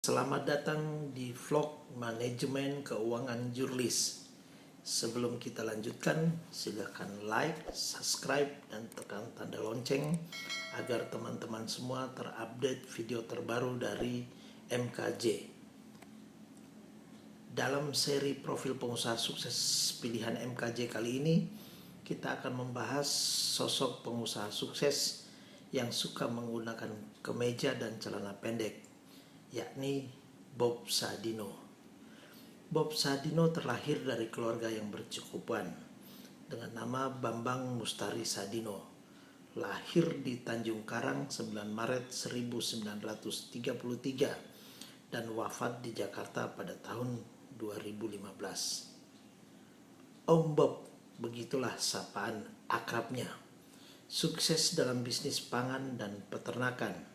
Selamat datang di vlog manajemen keuangan Jurlis. Sebelum kita lanjutkan, silakan like, subscribe, dan tekan tanda lonceng agar teman-teman semua terupdate video terbaru dari MKJ. Dalam seri profil pengusaha sukses pilihan MKJ kali ini, kita akan membahas sosok pengusaha sukses yang suka menggunakan kemeja dan celana pendek, yakni Bob Sadino. Bob Sadino terlahir dari keluarga yang berkecukupan dengan nama Bambang Mustari Sadino. Lahir di Tanjung Karang 9 Maret 1933 dan wafat di Jakarta pada tahun 2015. Om Bob, begitulah sapaan akrabnya. Sukses dalam bisnis pangan dan peternakan.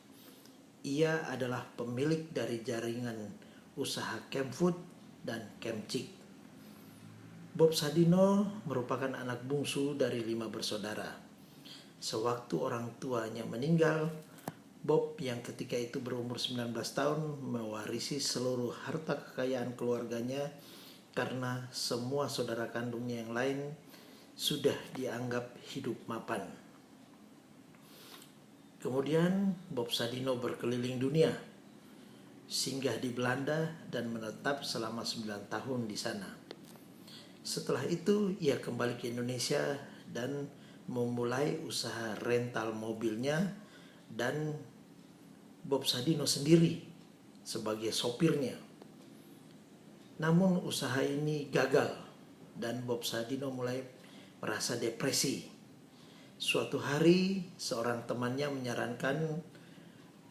Ia adalah pemilik dari jaringan usaha Kemfood dan Kemcik. Bob Sadino merupakan anak bungsu dari 5 bersaudara. Sewaktu orang tuanya meninggal, Bob yang ketika itu berumur 19 tahun mewarisi seluruh harta kekayaan keluarganya karena semua saudara kandungnya yang lain sudah dianggap hidup mapan. Kemudian Bob Sadino berkeliling dunia, singgah di Belanda dan menetap selama 9 tahun di sana. Setelah itu ia kembali ke Indonesia dan memulai usaha rental mobilnya dan Bob Sadino sendiri sebagai sopirnya. Namun usaha ini gagal dan Bob Sadino mulai merasa depresi. Suatu hari, seorang temannya menyarankan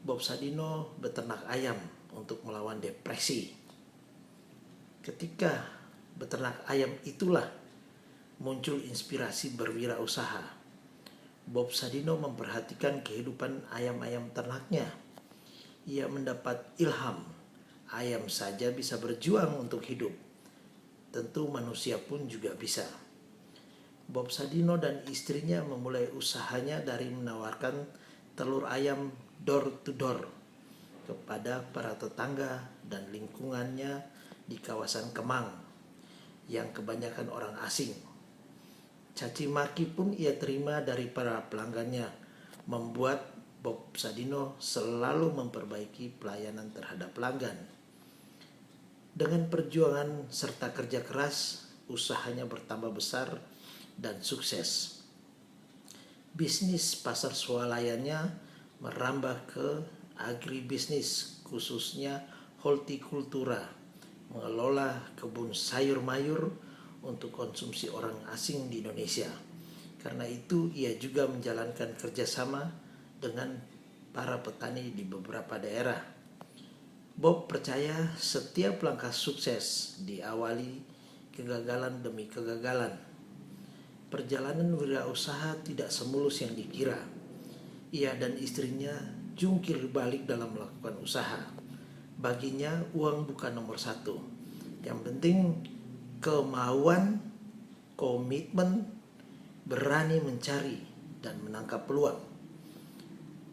Bob Sadino beternak ayam untuk melawan depresi. Ketika beternak ayam itulah muncul inspirasi berwirausaha. Bob Sadino memperhatikan kehidupan ayam-ayam ternaknya. Ia mendapat ilham, ayam saja bisa berjuang untuk hidup. Tentu manusia pun juga bisa. Bob Sadino dan istrinya memulai usahanya dari menawarkan telur ayam door to door kepada para tetangga dan lingkungannya di kawasan Kemang yang kebanyakan orang asing. Caci maki pun ia terima dari para pelanggannya, membuat Bob Sadino selalu memperbaiki pelayanan terhadap pelanggan. Dengan perjuangan serta kerja keras, usahanya bertambah besar dan sukses. Bisnis pasar swalayannya merambah ke agribisnis, khususnya hortikultura, mengelola kebun sayur mayur untuk konsumsi orang asing di Indonesia. Karena itu ia juga menjalankan kerjasama dengan para petani di beberapa daerah. Bob percaya setiap langkah sukses diawali kegagalan demi kegagalan. Perjalanan wirausaha tidak semulus yang dikira. Ia dan istrinya jungkir balik dalam melakukan usaha. Baginya uang bukan nomor satu. Yang penting kemauan, komitmen, berani mencari dan menangkap peluang.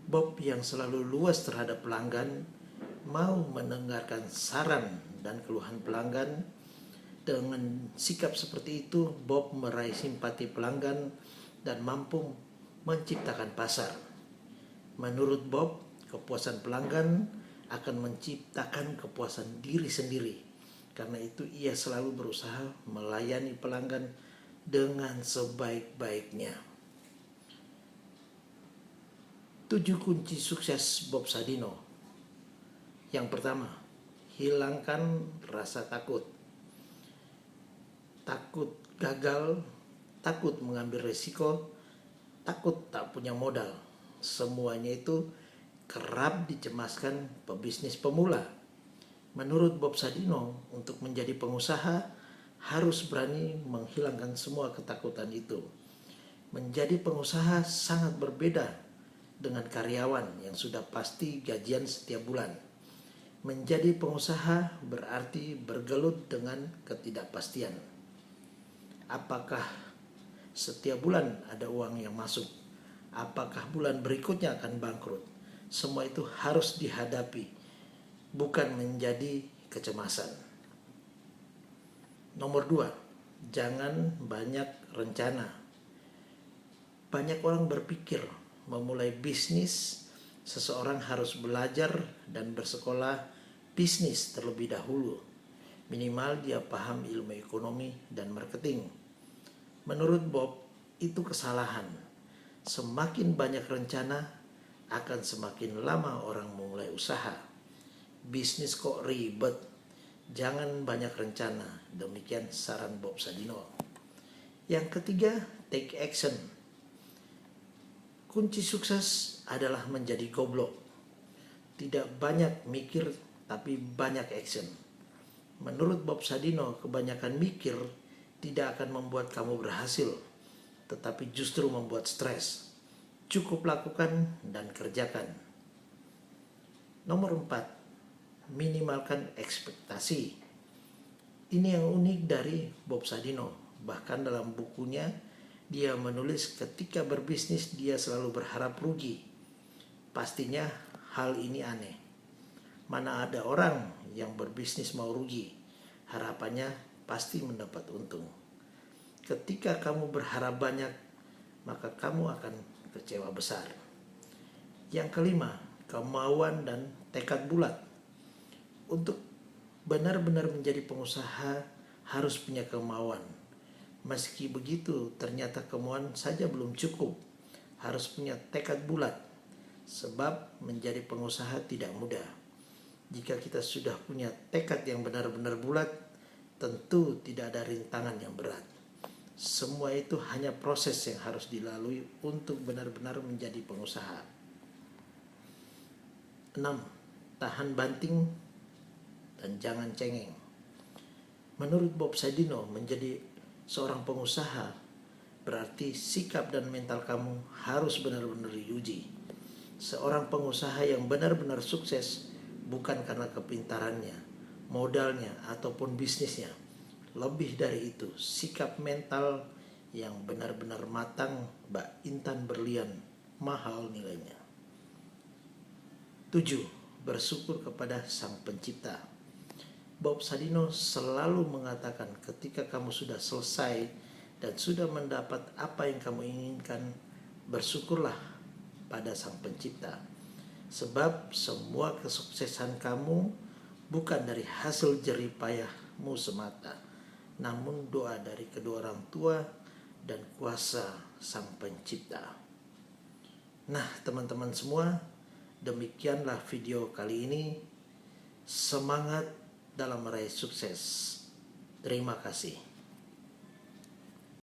Bob yang selalu luas terhadap pelanggan mau mendengarkan saran dan keluhan pelanggan. Dengan sikap seperti itu, Bob meraih simpati pelanggan dan mampu menciptakan pasar. Menurut Bob, kepuasan pelanggan akan menciptakan kepuasan diri sendiri. Karena itu ia selalu berusaha melayani pelanggan dengan sebaik-baiknya. 7 kunci sukses Bob Sadino. Yang pertama, hilangkan rasa takut. Takut gagal, takut mengambil risiko, takut tak punya modal. Semuanya itu kerap dicemaskan pebisnis pemula. Menurut Bob Sadino, untuk menjadi pengusaha harus berani menghilangkan semua ketakutan itu. Menjadi pengusaha sangat berbeda dengan karyawan yang sudah pasti gajian setiap bulan. Menjadi pengusaha berarti bergelut dengan ketidakpastian. Apakah setiap bulan ada uang yang masuk? Apakah bulan berikutnya akan bangkrut? Semua itu harus dihadapi. bukan menjadi kecemasan. Nomor 2, jangan banyak rencana. Banyak orang berpikir memulai bisnis, seseorang harus belajar dan bersekolah bisnis terlebih dahulu. Minimal dia paham ilmu ekonomi dan marketing. Menurut Bob, itu kesalahan. Semakin banyak rencana, akan semakin lama orang memulai usaha. Bisnis kok ribet, jangan banyak rencana. Demikian saran Bob Sadino. Yang ketiga, take action. Kunci sukses adalah menjadi goblok. Tidak banyak mikir, tapi banyak action. Menurut Bob Sadino, kebanyakan mikir tidak akan membuat kamu berhasil, tetapi justru membuat stres. Cukup lakukan dan kerjakan. Nomor 4, minimalkan ekspektasi. Ini yang unik dari Bob Sadino. Bahkan dalam bukunya, dia menulis ketika berbisnis dia selalu berharap rugi. Pastinya hal ini aneh. Mana ada orang yang berbisnis mau rugi? Harapannya pasti mendapat untung. Ketika kamu berharap banyak, maka kamu akan kecewa besar. Yang kelima, kemauan dan tekad bulat. Untuk benar-benar menjadi pengusaha harus punya kemauan. Meski begitu, ternyata kemauan saja belum cukup. Harus punya tekad bulat. Sebab menjadi pengusaha tidak mudah. Jika kita sudah punya tekad yang benar-benar bulat, tentu tidak ada rintangan yang berat. Semua itu hanya proses yang harus dilalui untuk benar-benar menjadi pengusaha. 6. Tahan banting dan jangan cengeng. Menurut Bob Sadino, menjadi seorang pengusaha berarti sikap dan mental kamu harus benar-benar diuji. Seorang pengusaha yang benar-benar sukses bukan karena kepintarannya, modalnya, ataupun bisnisnya. Lebih dari itu, sikap mental yang benar-benar matang, Mbak Intan Berlian, mahal nilainya. 7. Bersyukur kepada Sang Pencipta. Bob Sadino selalu mengatakan ketika kamu sudah selesai dan sudah mendapat apa yang kamu inginkan, bersyukurlah pada Sang Pencipta. Sebab semua kesuksesan kamu bukan dari hasil jerih payahmu semata, namun doa dari kedua orang tua dan kuasa Sang Pencipta. Nah, teman-teman semua, demikianlah video kali ini. Semangat dalam meraih sukses. Terima kasih.